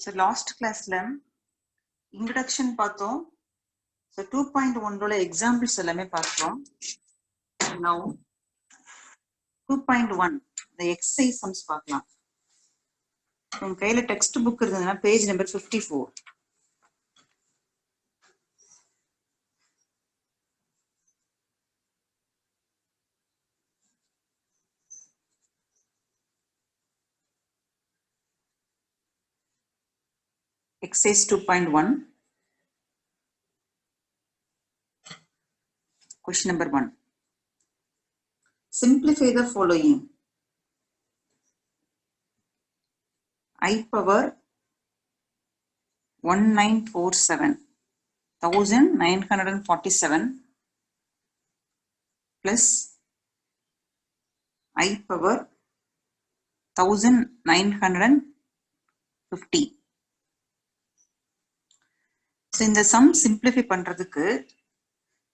So last class introduction பார்த்தோம். So 2.1 உள்ள examples எல்லாமே பார்த்தோம். Now 2.1 the exercise sums பார்க்கலாம். உங்க கையில text book இருந்ததுன்னா page number 54. Exercise 2.1 question number 1. Simplify the following. I power 1947 1947 plus I power 1950. So இந்த sum simplify பண்றதுக்கு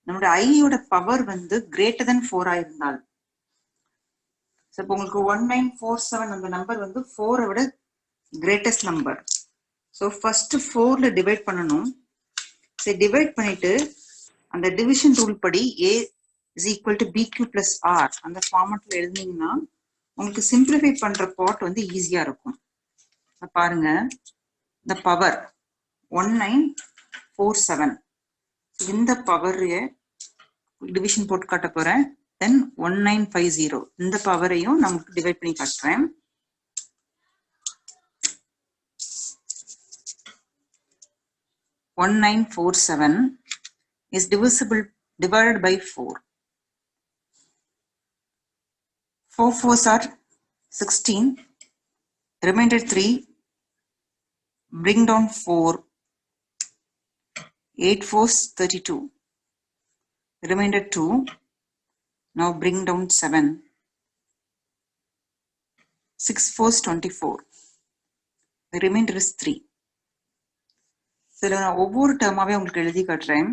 நம்மளோட I யோட பவர் வந்து greater than 4 இருந்தால், so இப்போ உங்களுக்கு 1947 அந்த நம்பர் வந்து 4 விட greatest number. So first 4ல divide பண்ணணும். So divide பண்ணிட்டு அந்த division rule படி A is equal to BQ plus R அந்த ஃபார்மட்ல எழுதினீங்கன்னா உங்களுக்கு simplify பண்ற part வந்து ஈஸியா இருக்கும். பாருங்க, the power 1947 இந்த பவர் டிவிஷன் போட்டு காட்ட போறேன். தென் 1950 இந்த பவரையும் நமக்கு டிவைட் பண்ணி காட்டுறேன். (1947) is divided by 4. 4 4s are 16. Remainder 3. Bring down 4. 8 4s 32. Remainder 2. Now bring down 7. 6 4s 24. The remainder is 3. So நான் ஒவ்வொரு டேர்மாவே உங்களுக்கு எழுதி காட்டுறேன்.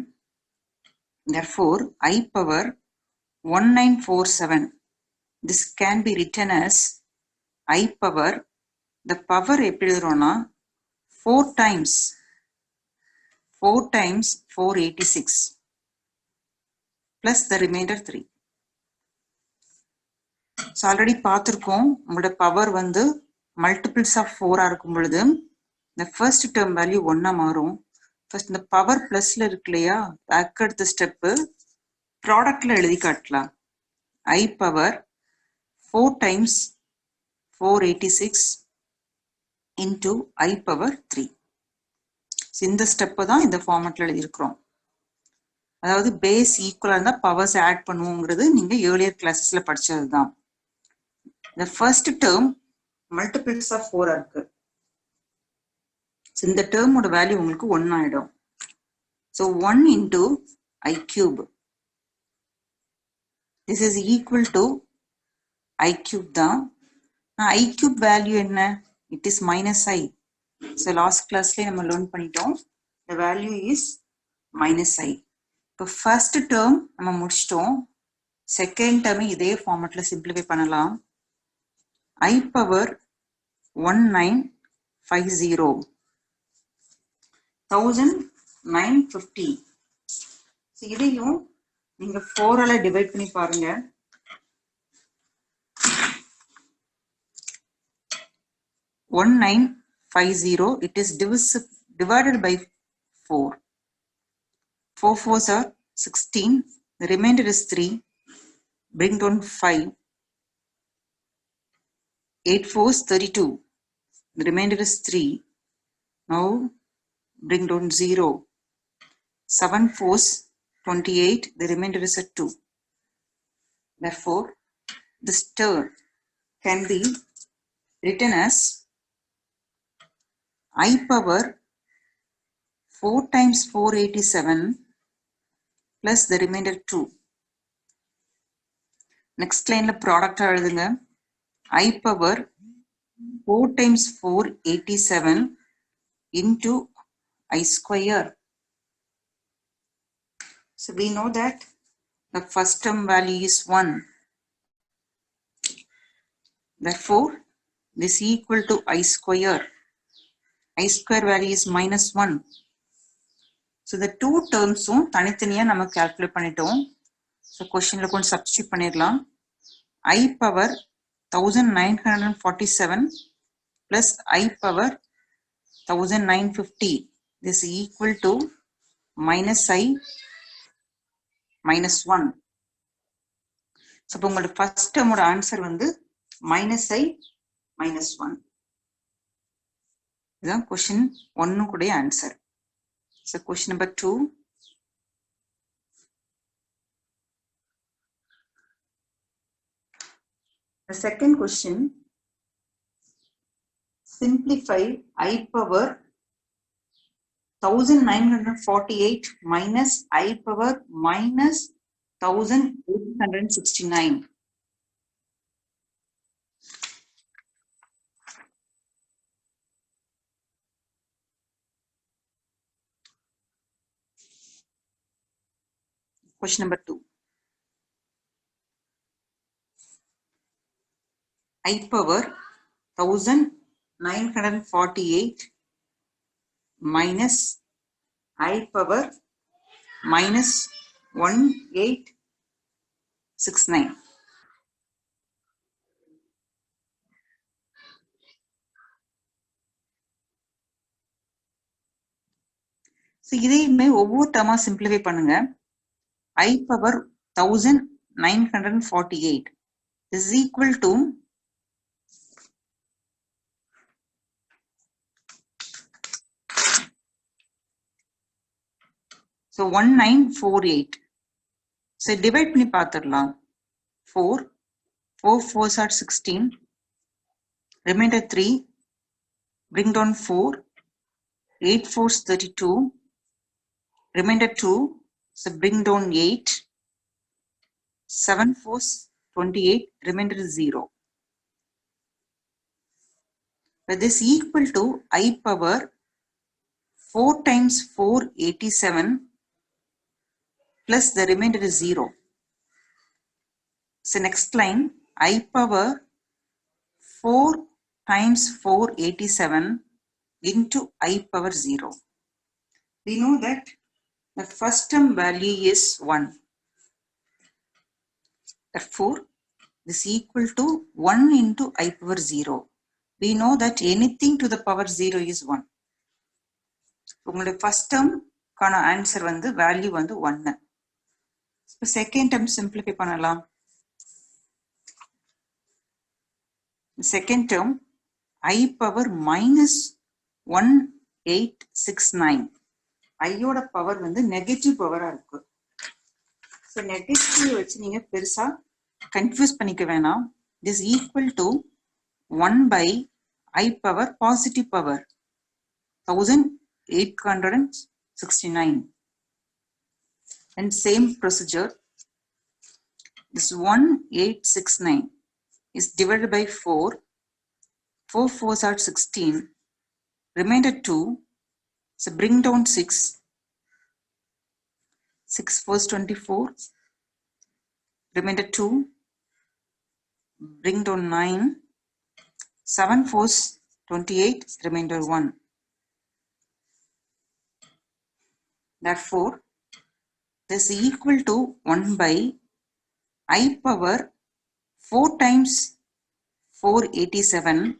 Therefore, I power 1947. This can be written as I power, the power எப்படி எழுதுறோம்னா 4 times 486 plus the remainder 3. So already பார்த்திருக்கோம், உங்களோட power வந்து multiples of 4 இருக்கும் பொழுது the first term value 1 மாறும். first இந்த power plusல இருக்கு இல்லையா, back அடுத்த step productல எழுதி காட்டலாம். I power 4 times 486 into I power 3. So இந்த ஸ்டெப் தான் இந்த ஃபார்மட்ல எழுதி இருக்கிறோம். அதாவது பேஸ் ஈக்குவலா இருந்தா பவர்ஸ் ஆட் பண்ணுவோங்கிறது நீங்க ஏர்லியர் கிளாஸஸ்ல படிச்சது தான். இந்த ஃபர்ஸ்ட் டேர்ம் மல்டிபிள்ஸ் ஆஃப் 4 இருக்கு. இந்த டேர்மோட வேல்யூ உங்களுக்கு 1 ஆயிடும். So 1 into I cube. This is equal to I cube தான். I cube வேல்யூ என்ன? It is minus I. So last classல நம்ம learn பண்ணிட்டோம். The value is minus I. இப்போ first term நம்ம முடிச்சிட்டோம். Second term இதே ஃபார்மட்ல simplify பண்ணலாம். I power 1950 1950. So இதையும் நீங்க 4ஆல டிவைட் பண்ணி பாருங்க. (1950) it is divided by 4. 4 4s are 16. The remainder is 3. Bring down 5. 8 4s 32. The remainder is 3. Now bring down 0. 7 4s 28. The remainder is a 2. Therefore, this term can be written as I power 4 times 487 plus the remainder 2. Next line la product எழுதுங்க. I power 4 times 487 into I square. So we know that the first term value is 1. Therefore, this is equal to I square. I square value is minus 1. So the two terms தனித்தனியா நம்ம calculate பண்ணிட்டோம். So questionல கொஞ்சம் substitute பண்ணிடலாம். I power 1947 plus I power 1950 is equal to minus I minus 1. So உங்களோட first term ஓட answer வந்து minus I minus 1. இதுதான் question 1 கூடிய answer. So question number 2. The second question, simplify I power 1948 minus I power minus 1869. Question number 2. I power 1948 minus I power minus 1869. So இதையுமே ஒவ்வொரு டேர்மா simplify பண்ணுங்க. I power 1948 is equal to so 1948. So divide பண்ணி பார்த்துடலாம். 4 4s are 16, remainder 3, bring down 4, 8 4s 32, remainder 2, so bring down 8, 7 4s 28, remainder 0. But this equal to I power 4 times 4 87 plus the remainder is 0. So next line, I power 4 times 487 into I power 0. We know that the first term value is 1. Therefore, this equal to 1 into I power 0. We know that anything to the power 0 is 1. உங்களுடைய first term கான answer வந்து value வந்து 1. So second term simplify பண்ணலாம். Second term I power minus 1869. I ஓட power வந்து negative power இருக்கு. So negative வச்சு நீங்க பெருசா confuse பண்ணிக்க வேணாம். This equal to 1 by I power positive power 1869. And same procedure, this 1869 is divided by 4. 4 4s are 16, remainder 2, so bring down 6, 6 4s 24, remainder 2, bring down 9, 7 4s 28, remainder 1. Therefore, this is equal to 1 by I power 4 times 487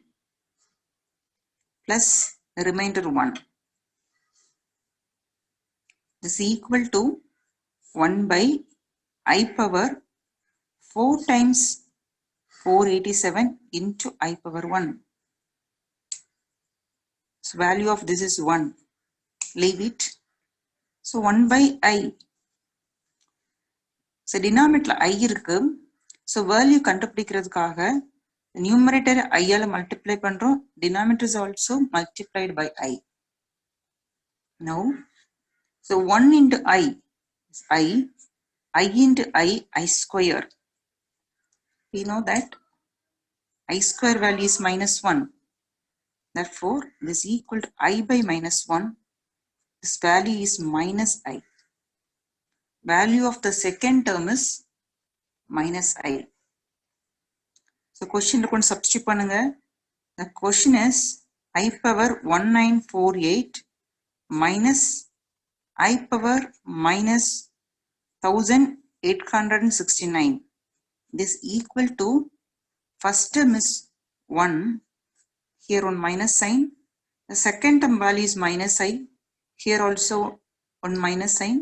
plus the remainder 1. This is equal to 1 by I power 4 times 487 into I power 1. So value of this is 1. Leave it. So 1 by I. So denominator I இருக்கு. So value கண்டுபிடிக்கிறதுக்காக numerator I ஆல multiply பண்றோம். Denominator is also multiplied by I. Now, so 1 into I is I into I square. We know that I square value is minus 1. Therefore, this is equal to I by minus 1. This value is minus I. Value of the second term is minus I. So question substitute பண்ணுங்க. The question is I power 1948 minus I power minus 1869. This equal to first term is 1, here one minus sign. The second term value is minus I, here also one minus sign.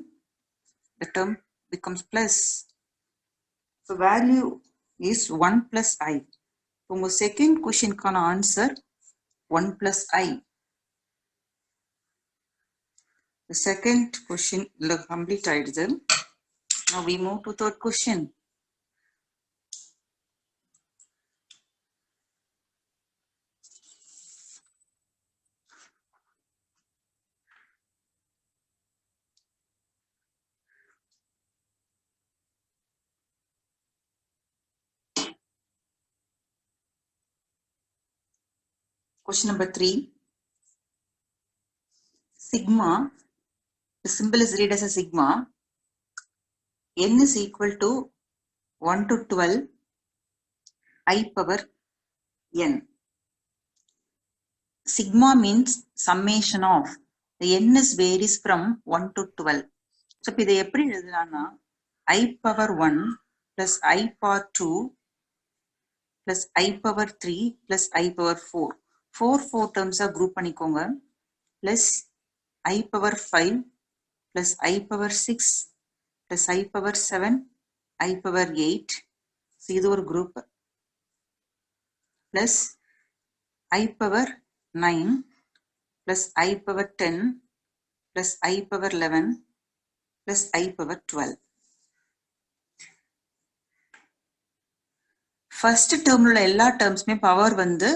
The term becomes plus. So value is 1 plus I. So second question can answer 1 plus I. The second question complete ஆயிடுது. Now we move to third question. Question number 3. Sigma, the symbol is read as a sigma. N is equal to 1 to 12 I power n. Sigma means summation of. The n is varies from 1 to 12. So இதை எப்படி எழுதலாம்னா I power 1 plus I power 2 plus I power 3 plus I power 4. 4 terms group பண்ணிக்கோங்க. Plus I power 5 plus I power 6 plus I power 7 I power 8. So இது ஒரு group. Plus I power 9 plus I power 10 plus I power 11 plus I power 12. First term உள்ள எல்லா termsமே power வந்து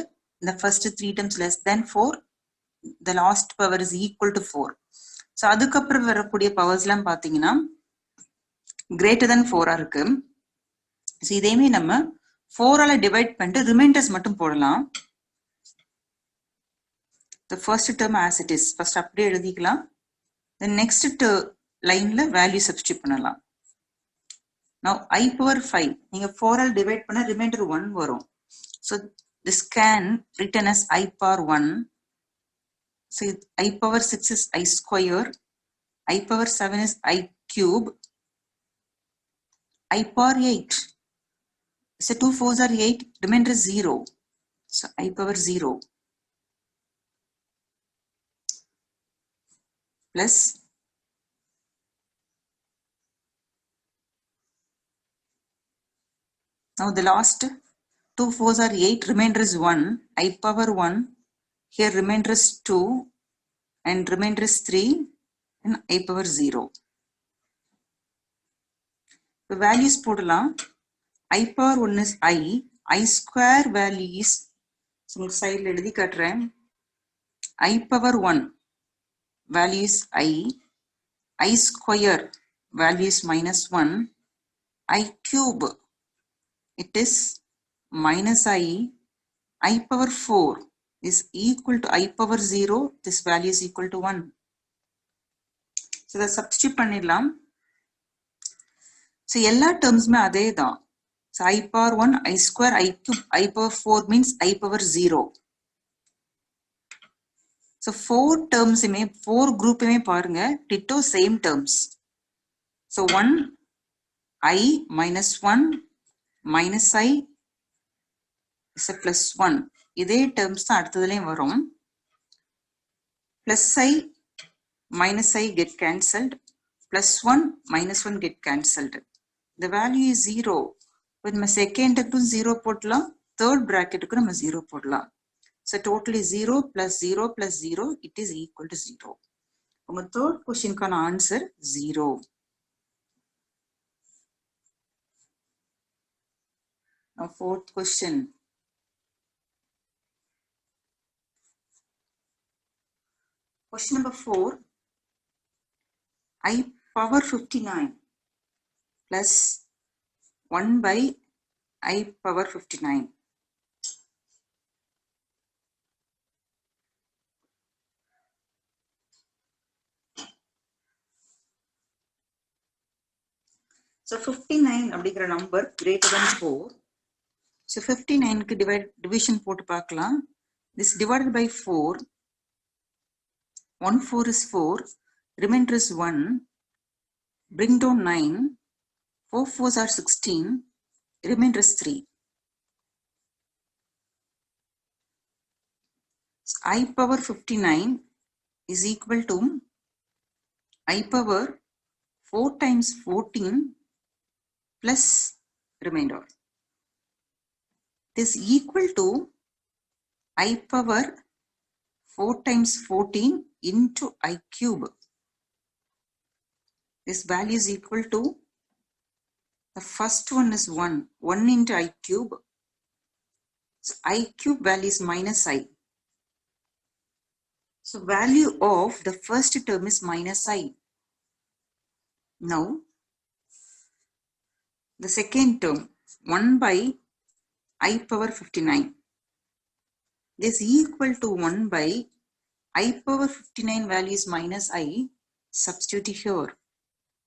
the first 3 terms less than 4, the last power is equal to 4. So அதுக்கப்புறம் வரக்கூடிய பவர்ஸ்லாம் பார்த்தீங்கன்னா greater than 4 இருக்கு. So இதையுமே நம்ம 4 ஆல டிவைட் பண்ணிட்டு ரிமைண்டர்ஸ் மட்டும் போடலாம். The first term as it is. First அப்படியே எழுதிக்கலாம். The next lineல value substitute பண்ணலாம். Now I power 5. நீங்க 4 ஆல் டிவைட் பண்ணா remainder 1 வரும். So this can written as I power 1. So I power 6 is I square. I power 7 is I cube. I power 8. So 2 4s are 8. Remainder is 0. So I power 0. Plus now the last 2 4s are 8, remainder is 1, I power 1, here remainder is 2 and remainder is 3 and I power 0. The values போடலாம். I power 1 is I square value is side எழுதி காட்டுறேன். I power 1 value is I square value is minus 1, I cube it is minus I power 4 is equal to I power 0, this value is equal to 1. So the substitute பண்ணிடலாம். So எல்லா termsமே அதே தான். So I power 1, I square, I cube, I power 4 means I power 0. So 4 terms, 4 group பாருங்க, ditto same terms. So 1 I minus 1 minus I is a plus 1. இதே terms தான் அடுத்ததுலயும் வரும். Plus I minus I get cancelled. Plus 1 minus 1 get cancelled. The value is 0. With my second 0 போடலாம், third bracket 0 போடலாம். So totally 0 plus 0 plus 0, it is equal to 0. Our third question can answer 0. Now fourth question. Question number 4. I power 59 plus 1 by I power 59. So 59 அப்படிங்கிற number greater than 4. So 59 க்கு division போட்டு பார்க்கலாம். This divided by 4. 1 4 is 4. Remainder is 1. Bring down 9. 4 4s are 16. Remainder is 3. So I power 59 is equal to I power 4 times 14 plus remainder. This is equal to I power 4 times 14 into I cube. This value is equal to, the first one is 1. 1 into I cube. So I cube value is minus I. So value of the first term is minus I. Now, the second term, 1 by I power 59. This is equal to 1 by I power 59 value is minus I. Substitute here.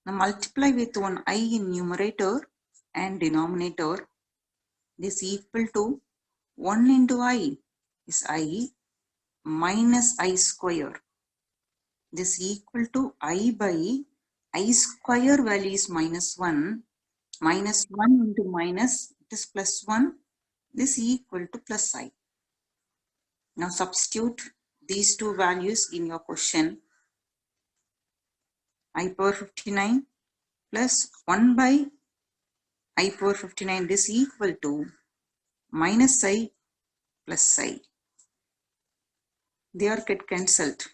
Now multiply with one I in numerator and denominator. This is equal to 1 into I is I minus I square. This is equal to I by I square value is minus 1. Minus 1 into minus, it is plus 1. This is equal to plus I. Now substitute these two values in your question. I power 59 plus 1 by I power 59. This is equal to minus I plus I. They are get cancelled.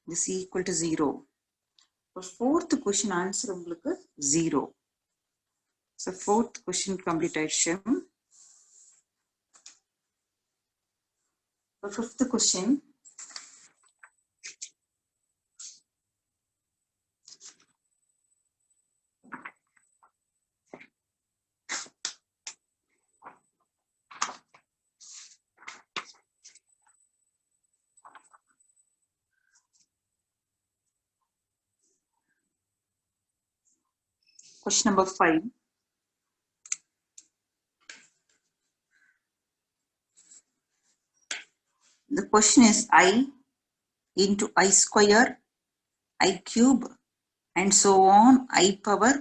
This is equal to 0. For fourth question answer உங்களுக்கு 0. So fourth question complete ஆயிடுச்சு. For fifth question, question number 5. The question is I into I square, I cube, and so on, I power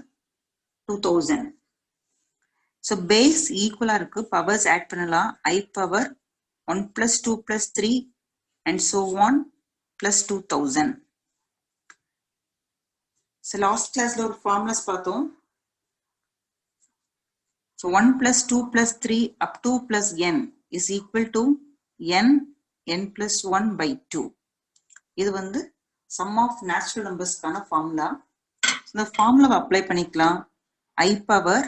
2000. So base equal இருக்கு, powers add பண்ணலாம். I power 1 plus 2 plus 3 and so on plus 2000. So last classல ஒரு formulas பார்த்தோம். So 1 plus 2 plus 3 up to plus n is equal to n plus 1 by 2. இது வந்து sum of natural numbers கான formula. இந்த formula apply பண்ணிக்கலாம். I power,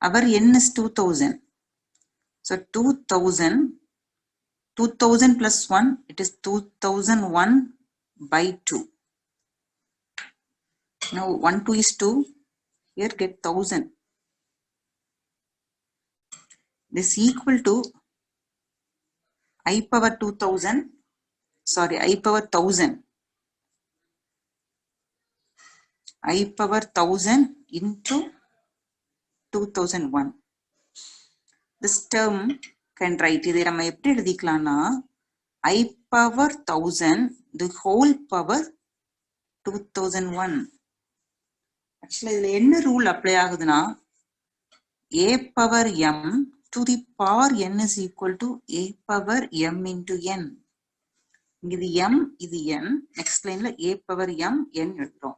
our n is 2000. So 2000 plus 1, it is 2001 by 2. Now 1 2 is 2. Here get 1000. This equal to I power 2000. Sorry, I power 1000. I power 1000 into 2001. This term can write, இதை நம்ம எப்படி எழுதிக்கலாம்னா I power 1000 the whole power 2001. Actually இதுல என்ன rule apply ஆகுதுன்னா a power m to the power n is equal to a power m into n. இது m, இது n. Next lineல a power m n எழுதுறோம்.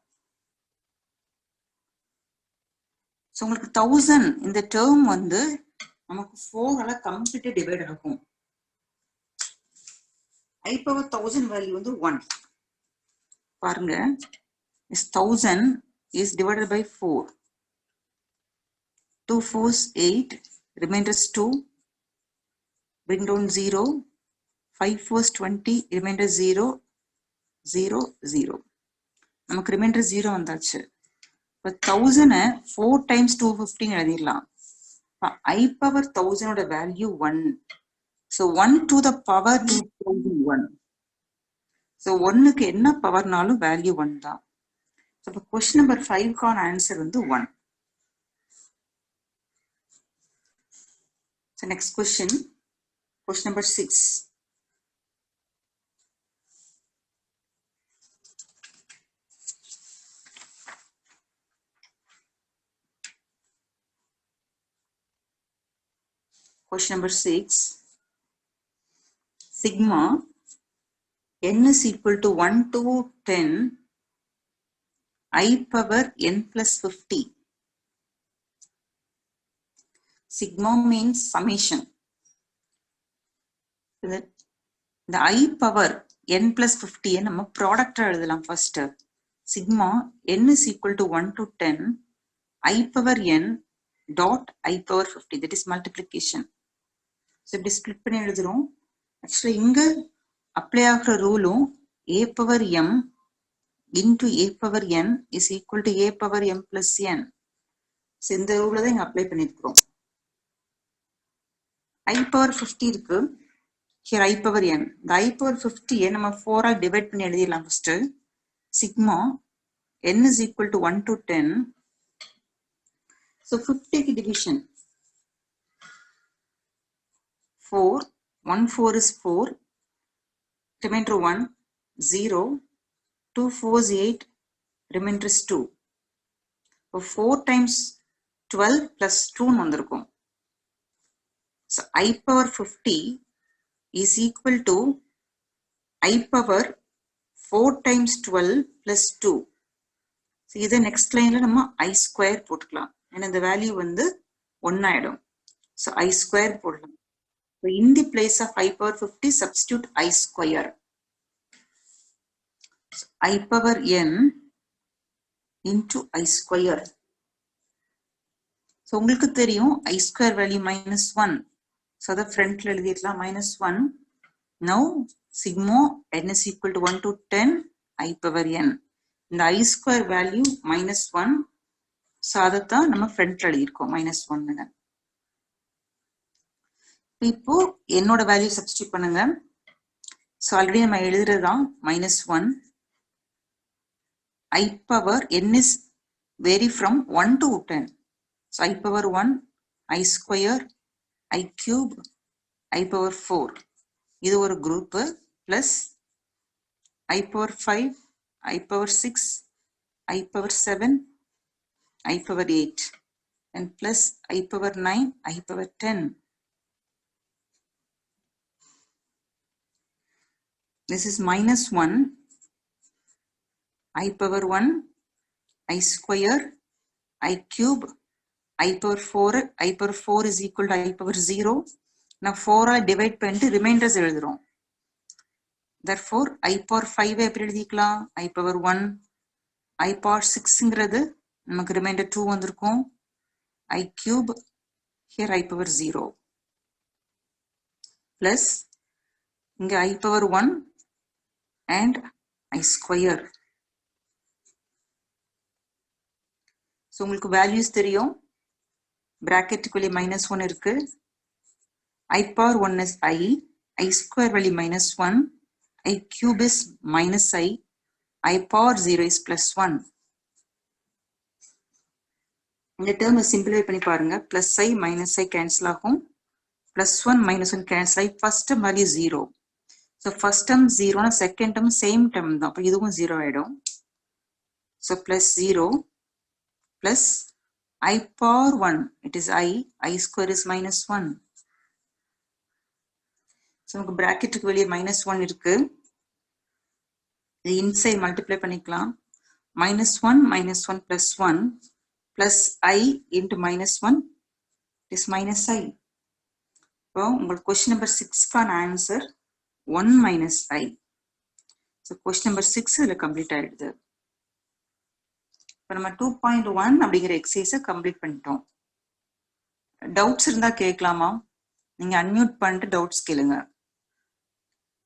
So உங்களுக்கு 1000 இந்த term வந்து நமக்கு 4 ஆல கம்ப்ளீட்டா டிவைட் ஆகும். I power 1000 வேல்யூ வந்து 1. பாருங்க, is 1000 is divided by 4. 2 4s 8, remainder is 2. Bring down 0. 5 4s 20, remainder 0 0 0. நமக்கு remainder 0 வந்தாச்சு. இப்போ 1000 4 times 250 எழுதிடலாம். I power 1000 ஓட value 1. So 1 to the power 2001. So 1க்கு என்ன பவர்னாலும் வேல்யூ 1 தான். So இப்போ question number 5 கான ஆன்சர் வந்து 1. So next question. Question number 6. Question number 6. Sigma n is equal to 1 to 10 I power n plus 50. Sigma means summation. The I power n plus 50 நம்ம product எழுதலாம் first. Sigma n is equal to 1 to 10 I power n dot I power 50. That is multiplication. So இப்படி split பண்ணி எழுதுறோம். Actually இங்க apply ஆகிற ரூலும் a power m into a power n is equal to a power m plus n. So இந்த ரூலை தான் இங்க apply பண்ணிருக்கிறோம். I power 50 இருக்கு. Here I power n. The I power 50 நம்ம 4 ஆல் divide பண்ணி எழுதிடலாம் first. Sigma n is equal to 1 to 10. So 50 की division 4. 1 4 is 4. Remainder 1 0. 2 4 is 8. Remainder is 2. So 4 times 12 plus 2 வந்திருக்கும். So I power 50 is equal to I power 4 times 12 plus 2. So இதை next lineல நம்ம I square போட்டுக்கலாம். ஏன்னா இந்த value வந்து 1 ஆயிடும். So I square போடலாம். So in the place of I power 50 substitute I square. So I power n into I square. So உங்களுக்கு தெரியும் I square value minus 1. So the front ல எழுதிடலாம் minus 1. Now sigma n is equal to 1 to 10 I power n. இந்த I square value minus 1. So அதைத்தான் நம்ம front ல எழுதியிருக்கோம் minus 1. இப்போ என்னோட வேல்யூ சப்ஸ்டிட்யூட் பண்ணுங்க. So ஆல்ரெடி நம்ம எழுதுறதுதான் minus 1. I power n is vary from 1 to 10. So I power 1, I square, I cube, I power 4. இது ஒரு group plus I power 5, I power 6, I power 7, I power 8 and plus I power 9, I power 10. This is minus 1, I power 1, I square, I cube, I power 4, I power 4 is equal to I power 0. Now 4 divide பண்ணிட்டு remainders எழுதுறோம். Therefore I power 5 எப்படி எழுதிக்கலாம்? I power 1, I power 6ங்கிறது நமக்கு remainder 2 வந்திருக்கும். I cube, here I power 0. Plus இங்க I power 1 and I square. So உங்களுக்கு values தெரியும். Bracketக்குள்ளே minus 1 இருக்கு. I power 1 is I square value minus 1, I cube is minus I power 0 is plus 1. இந்த term simplify பண்ணி பாருங்க. Plus I minus I cancel ஆகும். Plus 1 minus 1 cancel ஆகி first term value 0. So first term 0 second term same term தான். அப்ப இதுவும் 0 ஆயிடும். So plus 0 plus I power 1, it is I square is minus 1. So நமக்கு bracketக்கு வெளியே minus 1 இருக்கு. இது inside multiply பண்ணிக்கலாம். Minus 1 plus 1 plus I into minus 1 is minus I. இப்போ உங்களுக்கு question number 6க்கான answer 1 minus I. So question number 6 இதுல complete ஆயிடுது. இப்போ நம்ம 2.1 அப்படிங்கிற எக்ஸசைஸை கம்ப்ளீட் பண்ணிட்டோம். டவுட்ஸ் இருந்தா கேட்கலாமா? நீங்க அன்மியூட் பண்ணிட்டு டவுட்ஸ் கேளுங்க.